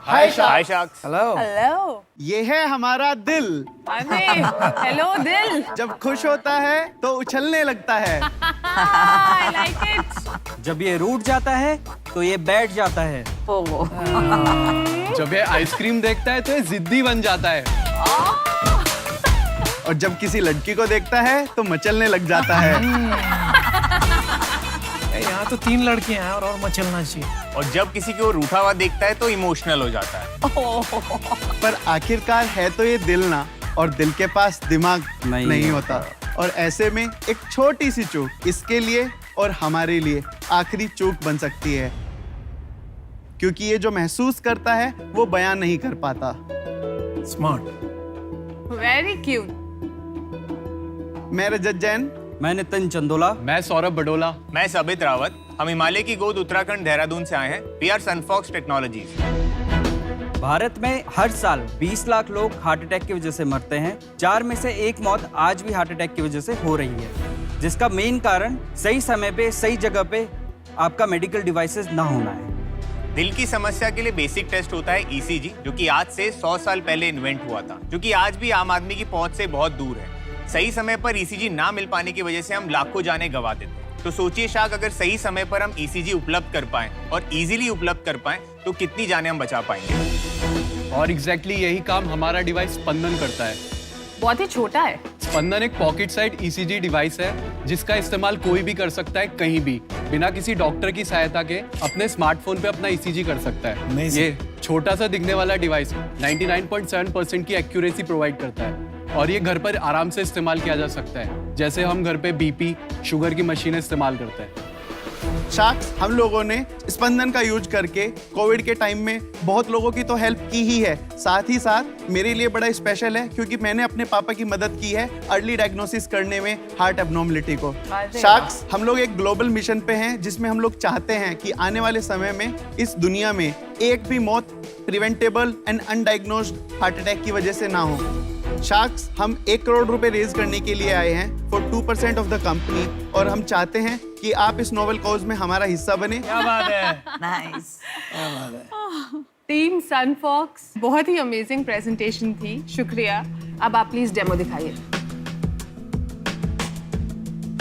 हाय हाय sacks. Hello. Hello. ये है हमारा दिल। अरे हेलो दिल। जब खुश होता है तो उछलने लगता है। I like it. जब ये रूठ जाता है तो ये बैठ जाता है। जब ये आइसक्रीम देखता है तो ये जिद्दी बन जाता है। और जब किसी लड़की को देखता है तो मचलने लग जाता है। यहाँ तो 3 लड़कियां हैं और मचलना चाहिए। और जब किसी को रूठा हुआ देखता है तो इमोशनल हो जाता है। पर आखिरकार है तो ये दिल ना, और दिल के पास दिमाग नहीं होता। और ऐसे में एक छोटी सी चूक इसके लिए और हमारे लिए आखिरी चूक बन सकती है, क्योंकि ये जो महसूस करता है वो बयान नहीं कर पाता। स्मार्ट। Very cute. मैं रजत जैन। मैं नितिन चंदोला। मैं सौरभ बडोला। मैं सबित रावत। हम हिमालय की गोद उत्तराखंड देहरादून से आए हैं। We are Sunfox technologies. Bharat में हर साल 20 लाख लोग हार्ट अटैक की वजह से मरते हैं। 4 में से 1 मौत आज भी हार्ट अटैक की वजह से हो रही है, जिसका मेन कारण सही समय पे सही जगह पे आपका मेडिकल डिवाइसेस ना होना है। दिल की समस्या के लिए बेसिक टेस्ट होता है ईसीजी, जो कि आज से 100 साल पहले इन्वेंट हुआ था, जो कि आज भी आम आदमी की पहुंच से बहुत दूर है। सही समय पर ईसीजी ना मिल पाने की वजह से हम लाखों जानें गंवा देते हैं। तो सोचिए शाक, अगर सही समय पर हम ईसीजी उपलब्ध कर पाएं और इजीली उपलब्ध कर पाएं तो कितनी जानें हम बचा पाएंगे। और एग्जैक्टली यही काम हमारा डिवाइस स्पंदन करता है। बहुत ही छोटा है। स्पंदन एक पॉकेट साइड ईसीजी डिवाइस है जिसका इस्तेमाल कोई भी कर सकता है, कहीं भी, बिना किसी डॉक्टर की सहायता के अपने स्मार्टफोन पे अपना ईसीजी कर सकता है। Amazing. ये छोटा सा दिखने वाला डिवाइस 99.7% की एक्यूरेसी प्रोवाइड करता है और ये घर पर आराम से इस्तेमाल किया जा सकता है, जैसे हम घर पे बीपी शुगर की मशीनें इस्तेमाल करते हैं। शाक्स, हम लोगों ने स्पंदन का यूज करके कोविड के टाइम में बहुत लोगों की तो हेल्प की ही है, साथ ही साथ मेरे लिए बड़ा स्पेशल है क्योंकि मैंने अपने पापा की मदद की है अर्ली डायग्नोसिस करने में हार्ट एब्नॉर्मलिटी को। शाक्स, हम लोग एक ग्लोबल मिशन पे हैं जिसमें हम लोग चाहते हैं कि आने वाले समय में इस दुनिया में एक भी मौत प्रिवेंटेबल एंड अनडायग्नोज्ड हार्ट अटैक की वजह से ना हो। शार्क्स, हम 1 करोड़ रुपए रेज करने के लिए आए हैं फॉर 2% ऑफ द कंपनी, और हम चाहते हैं कि आप इस नोबेल कॉज में हमारा हिस्सा बने। क्या बात है। नाइस। टीम सनफॉक्स, बहुत ही अमेजिंग प्रेजेंटेशन थी, शुक्रिया। अब आप प्लीज डेमो दिखाइए।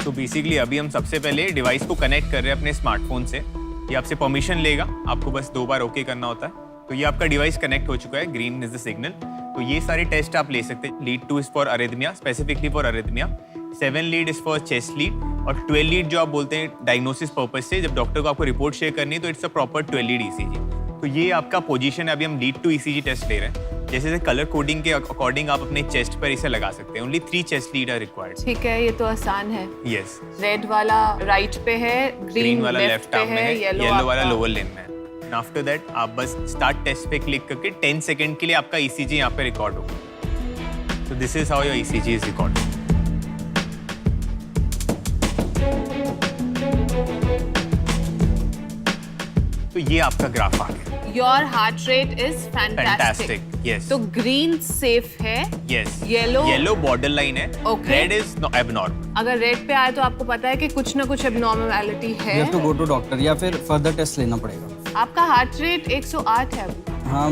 तो बेसिकली अभी हम सबसे पहले डिवाइस को कनेक्ट कर रहे हैं अपने स्मार्टफोन से। ये आपसे परमिशन लेगा, आपको बस 2 बार ओके करना होता है। तो ये आपका डिवाइस कनेक्ट हो चुका है, ग्रीन इज द सिग्नल। तो ये सारे टेस्ट आप ले सकते हैं। Lead 2 is for arrhythmia, specifically for arrhythmia. 7 lead is for chest lead, और 12 लीड जो आप बोलते हैं डायग्नोसिस पर्पज से, जब डॉक्टर को आपको रिपोर्ट शेयर करनी है तो it's a proper 12 lead ECG. तो ये आपका पोजीशन है। अभी हम लीड 2 ईसीजी टेस्ट ले रहे हैं। जैसे कलर कोडिंग के अकॉर्डिंग आप अपने चेस्ट पर इसे लगा सकते हैं। Only 3 chest lead are required. ठीक है, ये तो आसान है। यस। रेड वाला राइट पे है, ग्रीन वाला लेफ्ट आर्म में है, येलो वाला लोअर लिम्ब में है। आफ्टर दैट आप बस स्टार्ट टेस्ट पे क्लिक करके 10 सेकंड के लिए आपका ईसीजी यहाँ पे रिकॉर्ड होगा। So this is how your ECG is recorded. तो ये आपका ग्राफ आ गया। Your heart rate is fantastic. Yes. तो ग्रीन सेफ है। Yes. येलो बॉर्डर लाइन है। Okay. Red is abnormal. अगर रेड पे आए तो आपको पता है कि कुछ ना कुछ एबनॉर्मलिटी है। You have to go to doctor या फिर फर्दर टेस्ट लेना पड़ेगा। आपका हार्ट रेट 108 है अभी। हाँ,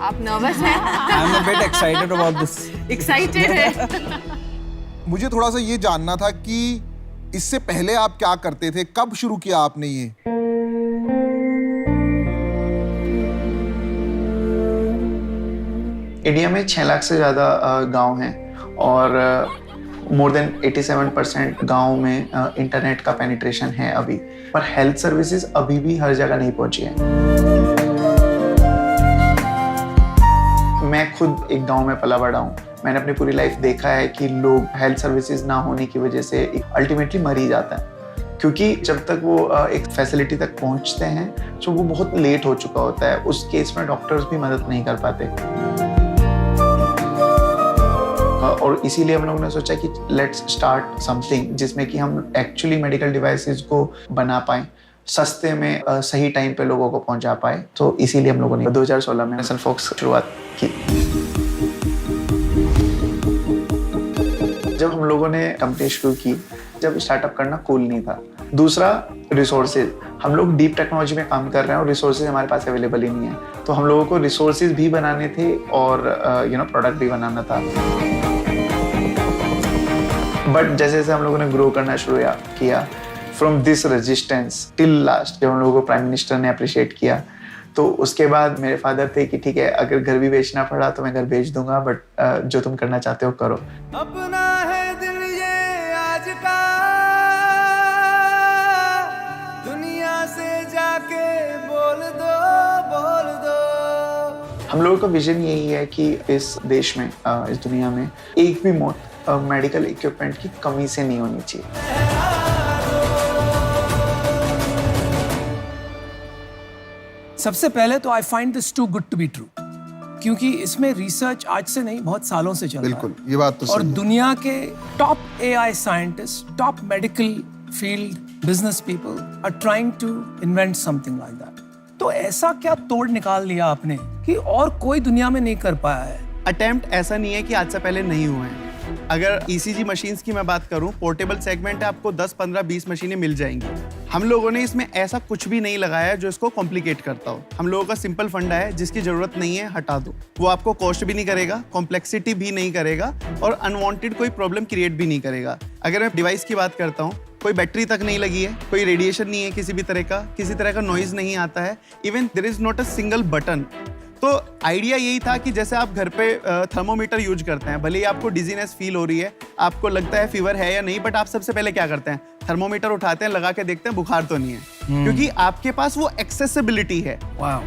आप नर्वस हैं? I am a bit excited about this. Excited है। मुझे थोड़ा सा ये जानना था कि इससे पहले आप क्या करते थे, कब शुरू किया आपने ये? इंडिया में 6 लाख से ज़्यादा गांव हैं और मोर देन 87% गांव में इंटरनेट का पेनिट्रेशन है अभी, पर हेल्थ सर्विसेज अभी भी हर जगह नहीं पहुंची है। मैं खुद एक गांव में पला बड़ा हूँ। मैंने अपनी पूरी लाइफ देखा है कि लोग हेल्थ सर्विसेज ना होने की वजह से अल्टीमेटली मर ही जाता है, क्योंकि जब तक वो एक फैसिलिटी तक पहुंचते हैं तो वो बहुत लेट हो चुका होता है। उस केस में डॉक्टर्स भी मदद नहीं कर पाते, और इसीलिए हम लोगों ने सोचा कि लेट्स स्टार्ट समथिंग जिसमें कि हम एक्चुअली मेडिकल डिवाइसेस को बना पाएं, सस्ते में सही टाइम पे लोगों को पहुंचा पाए। तो इसीलिए हम लोगों ने 2016 में सनफॉक्स शुरुआत की। जब हम लोगों ने कंपनी शुरू की, जब स्टार्टअप करना कूल नहीं था, दूसरा रिसोर्सेज, हम लोग डीप टेक्नोलॉजी में काम कर रहे हैं और रिसोर्सेज हमारे पास अवेलेबल ही नहीं है, तो हम लोगों को रिसोर्सेज भी बनाने थे और प्रोडक्ट भी बनाना था। बट जैसे जैसे हम लोगों ने ग्रो करना शुरू किया, from this resistance till last, जब हम लोगों को प्राइम मिनिस्टर ने अप्रिशिएट किया, तो उसके बाद मेरे फादर थे कि ठीक है, अगर घर भी बेचना पड़ा तो मैं घर बेच दूंगा, बट जो तुम करना चाहते हो करो। अपना है दिल ये आज का, दुनिया से जाके बोल दो, बोल दो। हम लोगों का विजन यही है कि इस देश में, इस दुनिया में एक भी मौत मेडिकल इक्विपमेंट की कमी से नहीं होनी चाहिए। सबसे पहले तो I find this too good to be true, क्योंकि इसमें रिसर्च आज से नहीं बहुत सालों से चल रहा है। बिल्कुल, ये बात तो और सही है। दुनिया के top AI scientist, top medical field business people are trying to invent something like that. तो ऐसा क्या तोड़ निकाल लिया आपने कि और कोई दुनिया में नहीं कर पाया है? अटेम्प्ट ऐसा नहीं है कि आज से पहले नहीं हुए हैं। अगर ईसीजी मशीन्स की मैं बात करूं, पोर्टेबल सेगमेंट है, आपको 10, 15, 20 मशीनें मिल जाएंगी। हम लोगों ने इसमें ऐसा कुछ भी नहीं लगाया है जो इसको कॉम्प्लिकेट करता हो। हम लोगों का सिंपल फंडा है, जिसकी जरूरत नहीं है हटा दो। वो आपको कॉस्ट भी नहीं करेगा, कॉम्प्लेक्सिटी भी नहीं करेगा और अनवांटेड कोई प्रॉब्लम क्रिएट भी नहीं करेगा। अगर मैं डिवाइस की बात करता हूँ, कोई बैटरी तक नहीं लगी है, कोई रेडिएशन नहीं है किसी भी तरह का, किसी तरह का नॉइज नहीं आता है, even there is not a single button. तो आइडिया यही था कि जैसे आप घर पे थर्मोमीटर यूज करते हैं, भले ही आपको डिजीनेस फील हो रही है, आपको लगता है फीवर है या नहीं, बट आप सबसे पहले क्या करते हैं? थर्मोमीटर उठाते हैं, लगा के देखते हैं बुखार तो नहीं है, क्योंकि आपके पास वो एक्सेसिबिलिटी है। वाह।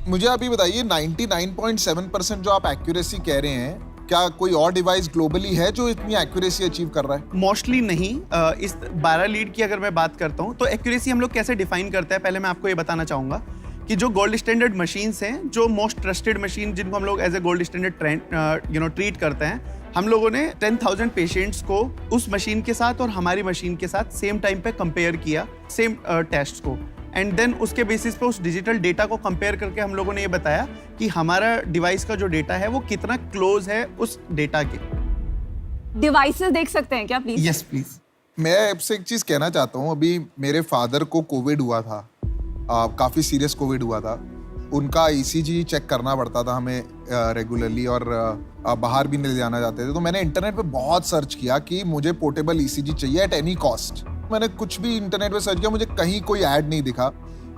मुझे अभी बताइए, 99.7% जो आप एक्यूरेसी कह रहे हैं, क्या कोई और डिवाइस ग्लोबली है जो इतनी एक्यूरेसी अचीव कर रहा है? मोस्टली नहीं। इस 12 लीड की अगर मैं बात करता हूँ, तो एक्यूरेसी हम लोग कैसे डिफाइन करते हैं, पहले मैं आपको ये बताना चाहूंगा कि जो गोल्ड स्टैंडर्ड मशीन्स हैं, जो मोस्ट ट्रस्टेड मशीन जिनको हम लोग as a gold standard treat करते हैं, हम लोगों ने 10,000 पेशेंट्स को उस मशीन के साथ और हमारी मशीन के साथ सेम टाइम पे कंपेयर किया, सेम टेस्ट को, एंड देन उसके बेसिस पे उस डिजिटल डेटा को कंपेयर करके हम लोगों ने ये बताया कि हमारा डिवाइस का जो डेटा है वो कितना क्लोज है उस डेटा के। डिवाइसेस देख सकते हैं क्या प्लीज? Yes please. मैं आपसे एक चीज कहना चाहता हूँ। अभी मेरे फादर को कोविड हुआ था, काफी सीरियस कोविड हुआ था। उनका ईसीजी चेक करना पड़ता था हमें रेगुलरली, और बाहर भी नहीं जाना चाहते थे। तो मैंने इंटरनेट पे बहुत सर्च किया कि मुझे पोर्टेबल ईसीजी चाहिए एट एनी कॉस्ट। मैंने कुछ भी इंटरनेट पे सर्च किया, मुझे कहीं कोई ऐड नहीं दिखा।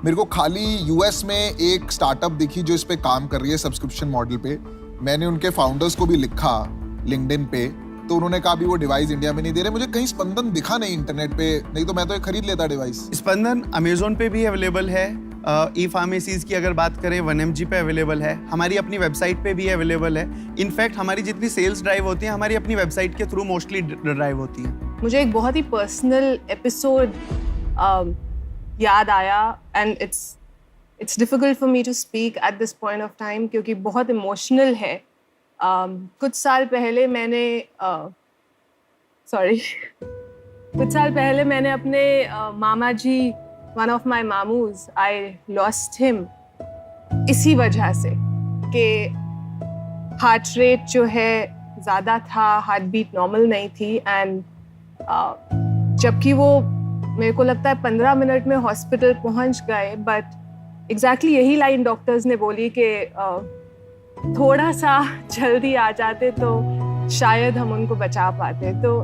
मेरे को खाली यूएस में एक स्टार्टअप दिखी जो इस पे काम कर रही है सब्सक्रिप्शन मॉडल पे। मैंने उनके फाउंडर्स को भी लिखा लिंक्डइन पे, तो उन्होंने कहा भी वो डिवाइस इंडिया में नहीं दे रहे। मुझे कहीं स्पंदन दिखा नहीं इंटरनेट पे, नहीं तो मैं तो ये खरीद लेता डिवाइस। स्पंदन अमेजोन पे भी अवेलेबल है, ई फार्मेसीज की अगर बात करें 1mg पे अवेलेबल है, हमारी अपनी वेबसाइट पे भी अवेलेबल है। इनफैक्ट हमारी जितनी सेल्स ड्राइव होती है, हमारी अपनी वेबसाइट के थ्रू मोस्टली ड्राइव होती है। मुझे एक बहुत ही पर्सनल एपिसोड याद आया, and it's difficult for me to speak at this point of time, क्योंकि बहुत इमोशनल है। कुछ साल पहले मैंने अपने मामा जी, वन ऑफ माई मामूज, आई लॉस्ट हिम इसी वजह से कि हार्ट रेट जो है ज़्यादा था, हार्ट बीट नॉर्मल नहीं थी, एंड जबकि वो मेरे को लगता है 15 मिनट में हॉस्पिटल पहुंच गए, बट एग्जैक्टली यही लाइन डॉक्टर्स ने बोली कि थोड़ा सा जल्दी आ जाते तो शायद हम उनको बचा पाते। तो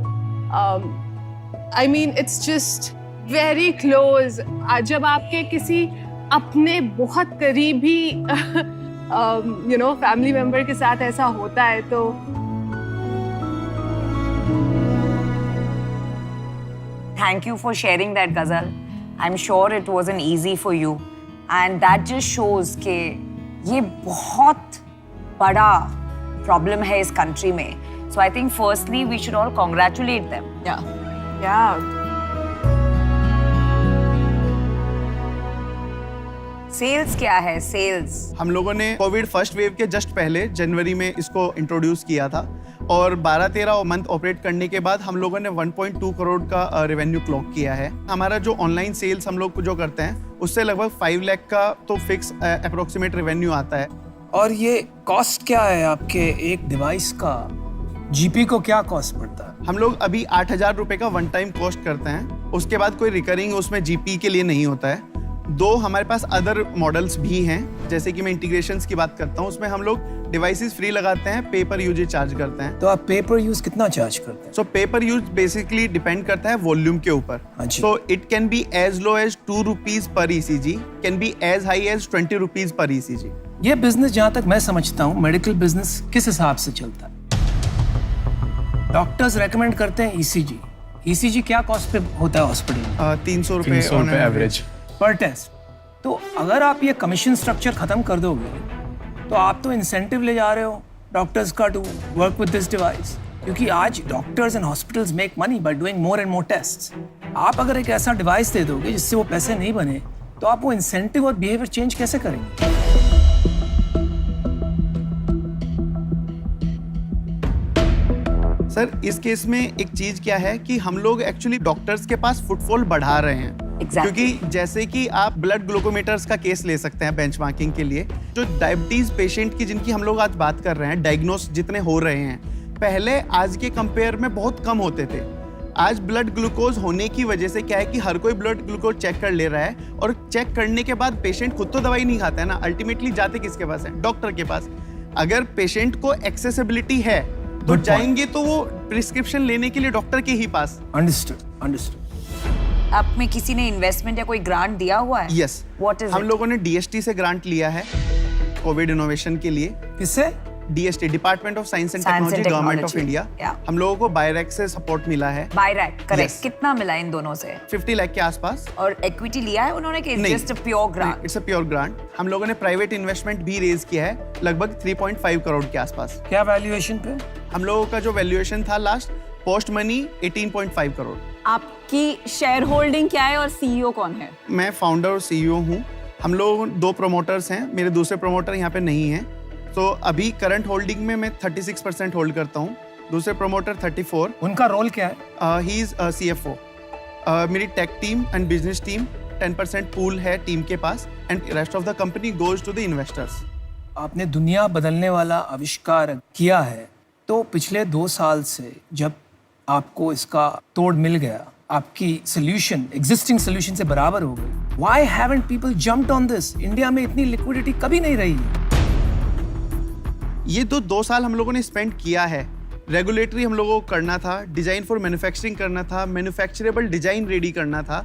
I mean it's just very close. जब आपके किसी अपने बहुत करीबी फैमिली मेंबर के साथ ऐसा होता है तो Thank you for sharing that, Ghazal. I'm sure it wasn't easy for you, and that just shows कि ये बहुत बड़ा problem है इस country में. So I think firstly we should all congratulate them. yeah. Sales क्या है? Sales. हम लोगों ने कोविड फर्स्ट वेव के जस्ट पहले जनवरी में इसको इंट्रोड्यूस किया था, और 12-13 मंथ ऑपरेट करने के बाद हम लोगों ने 1.2 करोड़ का रेवेन्यू क्लॉक किया है। हमारा जो ऑनलाइन सेल्स हम लोग जो करते हैं उससे लगभग 5 लाख का तो फिक्स अप्रोक्सीमेट रेवेन्यू आता है। और ये कॉस्ट क्या है आपके एक डिवाइस का? जीपी को क्या कॉस्ट पड़ता है? हम लोग अभी 8,000 रुपए का वन टाइम कॉस्ट करते हैं, उसके बाद कोई रिकरिंग उसमें जीपी के लिए नहीं होता है। 2 हमारे पास अदर मॉडल्स भी हैं, जैसे कि मैं इंटीग्रेशंस की बात करता हूँ, उसमें हम लोग डिवाइसेस फ्री लगाते हैं, पेपर यूजेज चार्ज करते हैं। तो आप पेपर यूज कितना चार्ज करते हैं? So paper use basically depend करता है वॉल्यूम के ऊपर। So it can be as low as 2 rupees पर ECG, can be as high as 20 rupees पर ECG। ये बिजनेस जहां तक मैं समझता हूँ, मेडिकल बिजनेस किस हिसाब से चलता है? डॉक्टर्स रेकमेंड करते हैं ECG। ECG क्या कॉस्ट पे होता है हॉस्पिटल में? 300 रुपए एवरेज पर टेस्ट। तो अगर आप ये कमीशन स्ट्रक्चर खत्म कर दोगे तो आप तो इंसेंटिव ले जा रहे हो डॉक्टर्स का to work with this device, क्योंकि आज doctors and hospitals make money by doing more and more tests. आप अगर एक ऐसा डिवाइस दे दोगे जिससे वो पैसे नहीं बने, तो आप वो इंसेंटिव और बिहेवियर चेंज कैसे करेंगे? सर इस केस में एक चीज क्या है कि हम लोग एक्चुअली डॉक्टर्स के पास फुटफॉल बढ़ा रहे हैं। क्योंकि जैसे कि आप ब्लड ग्लूकोमीटर्स का केस ले सकते हैं बेंचमार्किंग के लिए, जो डायबिटीज पेशेंट की जिनकी हम लोग आज बात कर रहे हैं, डायग्नोस जितने हो रहे हैं, पहले आज के कंपेयर में बहुत कम होते थे। आज ब्लड ग्लूकोज होने की वजह से क्या है कि हर कोई ब्लड ग्लूकोज चेक कर ले रहा है, और चेक करने के बाद पेशेंट खुद तो दवाई नहीं खाता है ना, अल्टीमेटली जाते किसके पास है? डॉक्टर के पास। अगर पेशेंट को एक्सेसिबिलिटी है तो जाएंगे तो वो प्रिस्क्रिप्शन लेने के लिए डॉक्टर के ही पास। अंडरस्टूड। आप में किसी ने इन्वेस्टमेंट या कोई ग्रांट दिया हुआ है? यस, हम लोगों ने DST से ग्रांट लिया है कोविड इनोवेशन के लिए। किससे? DST, department of science and technology, government of India. हम लोगों को बायरैक से सपोर्ट मिला है। बायरैक, करेक्ट। कितना मिला इन दोनों से? 50 लाख के आसपास। और इक्विटी लिया है उन्होंने कि just a pure grant? It's a pure grant. हम लोगों ने प्राइवेट इन्वेस्टमेंट भी रेज किया है, लगभग 3.5 करोड़ के आसपास। क्या वैल्यूएशन पे? हम लोगों का जो वैल्यूएशन था लास्ट पोस्ट मनी 18.5 करोड़। आपकी शेयर होल्डिंग क्या है और CEO कौन है? मैं फाउंडर और CEO हूँ। हम लोग 2 प्रमोटर्स हैं, मेरे दूसरे प्रमोटर यहाँ पे नहीं हैं। तो अभी करंट होल्डिंग में मैं 36% होल्ड करता हूँ, दूसरे प्रमोटर 34। उनका रोल क्या है? He is CFO। मेरी tech team and business team 10% pool है टीम के पास, and rest of the company goes to the investors. आपने दुनिया बदलने वाला आविष्कार किया है, तो पिछले 2 साल से जब आपको इसका तोड़ मिल गया, आपकी सोल्यूशन एग्जिस्टिंग सोल्यूशन से बराबर हो गई, why haven't people jumped on this? India में इतनी लिक्विडिटी कभी नहीं रही है। ये तो 2 साल हम लोगों ने स्पेंड किया है। रेगुलेटरी हम लोगों को करना था, डिजाइन फॉर मैन्युफैक्चरिंग करना था, मैन्युफैक्चरेबल डिजाइन रेडी करना था।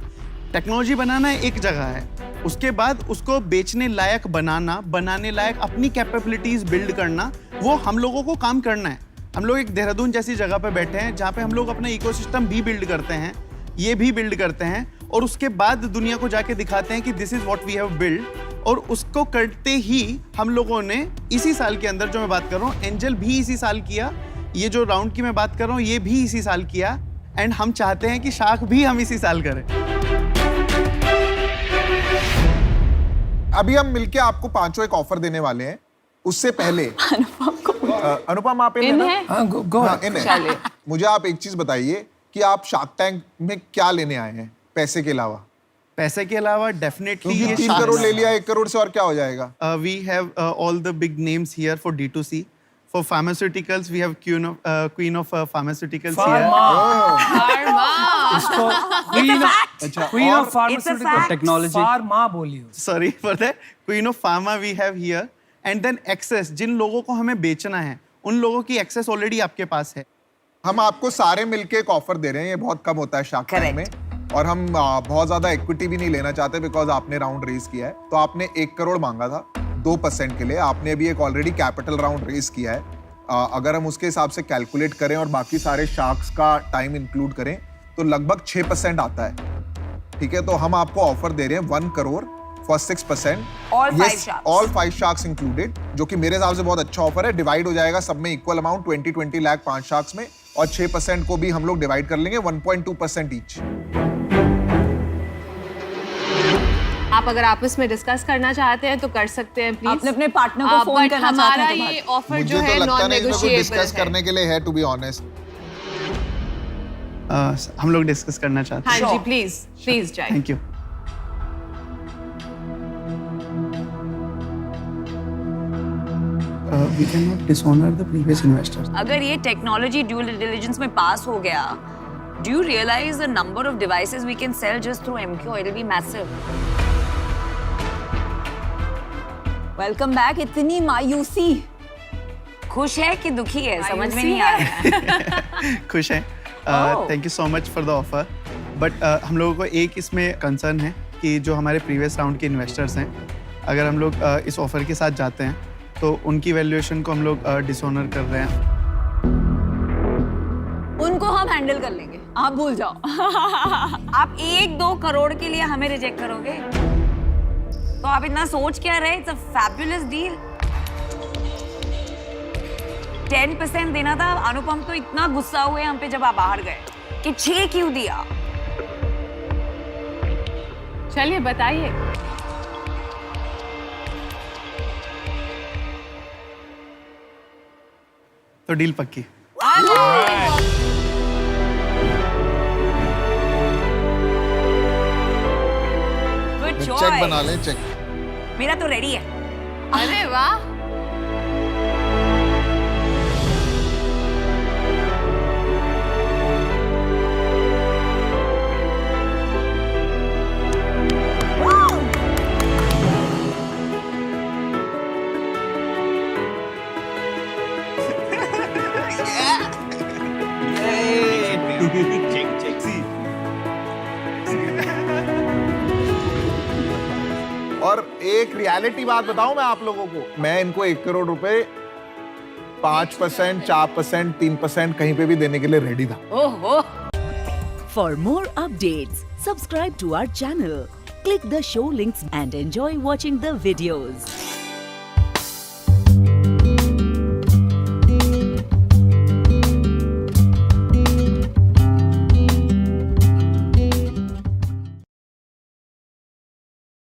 टेक्नोलॉजी बनाना एक जगह है, उसके बाद उसको बेचने लायक बनाना, बनाने लायक अपनी कैपेबिलिटीज बिल्ड करना, वो हम लोगों को काम करना है। हम लोग एक देहरादून जैसी जगह पे बैठे हैं जहाँ पे हम लोग अपना इकोसिस्टम भी बिल्ड करते हैं, ये भी बिल्ड करते हैं, और उसके बाद दुनिया को जाके दिखाते हैं कि this is what we have build. और उसको करते ही हम लोगों ने इसी साल के अंदर, जो मैं बात कर रहा हूँ, एंजल भी इसी साल किया, ये जो राउंड की मैं बात कर रहा हूँ ये भी इसी साल किया, एंड हम चाहते हैं कि शार्क भी हम इसी साल करें। अभी हम मिलके आपको 5 एक ऑफर देने वाले हैं। उससे पहले अनुपम आप इन है? हाँ, इन है। मुझे आप एक चीज बताइए कि आप शार्क टैंक में क्या लेने आए हैं पैसे के अलावा? पैसे के अलावा डेफिनेटली 3 करोड़ ले लिया, 1 करोड़ से और क्या हो जाएगा? We have all the big names here for D2C. For pharmaceuticals, we have queen of pharmaceuticals here. Queen of pharmaceutical technology. Pharma बोलिए। Sorry for that. Queen of pharma we have here, and then access. जिन लोगों को हमें बेचना है, उन लोगों की access already आपके पास है। हम आपको सारे मिलके एक ऑफर दे रहे हैं, ये बहुत कम होता है शार्क टैंक में, और हम बहुत ज्यादा इक्विटी भी नहीं लेना चाहते बिकॉज आपने राउंड रेज किया है। तो आपने 1 करोड़ मांगा था 2% के लिए, आपने अभी एक ऑलरेडी कैपिटल राउंड रेज किया है। अगर हम उसके हिसाब से कैलकुलेट करें और बाकी सारे शार्क्स का टाइम इंक्लूड करें तो लगभग 6% आता है। ठीक है, तो हम आपको ऑफर दे रहे हैं 1 crore for 6%, all 5 sharks included, जो कि मेरे हिसाब से बहुत अच्छा ऑफर है। डिवाइड हो जाएगा सब में इक्वल अमाउंट 20 लाख 5 शार्क्स में, और 6% को भी हम लोग डिवाइड कर लेंगे 1.2% ईच। आप अगर आपस में डिस्कस करना चाहते हैं तो कर सकते हैं प्लीज। आपने अपने पार्टनर को फोन करना चाहते हैं तो हमारा ये ऑफर जो मुझे है तो लगता नॉन नहीं इसमें कोई नेगोशिएबल डिस्कस करने के लिए है, टू बी ऑनेस्ट। हम लोग डिस्कस करना चाहते हैं। हाँ जी, प्लीज प्लीज जाइए। Thank you. We cannot dishonor the previous investors. अगर ये टेक्नोलॉजी ड्यू डिलिजेंस में पास हो गया Do you realize the number of devices we can sell just through MQ? It'll be massive. Welcome back. इतनी मायूसी। खुश है कि दुखी है समझ में नहीं आ रहा है। खुश हैं। Thank you so much for the offer, but हम लोगों को एक इसमें कंसर्न है कि जो हमारे प्रीवियस राउंड के इन्वेस्टर्स हैं, अगर हम लोग इस ऑफर के साथ जाते हैं तो उनकी वैल्यूएशन को हम लोग डिसऑनर कर रहे हैं। उनको हम हैंडल कर लेंगे, आप भूल जाओ। आप 1-2 करोड़ के लिए हमें रिजेक्ट करोगे? तो आप इतना सोच क्या रहे? It's a fabulous deal. 10% देना था। अनुपम तो इतना गुस्सा हुए हम पे जब आप बाहर गए कि 6 क्यों दिया? चलिए बताइए। तो डील पक्की। Good check choice. बना लें, चेक। मेरा तो रेडी है। अरे वाह। और एक रियलिटी बात बताऊं मैं आप लोगों को, मैं इनको 1 करोड़ रुपए 5%, 4%, 3% कहीं पे भी देने के लिए रेडी था। ओहो। For more updates, subscribe to our channel, click the show links and enjoy watching the videos.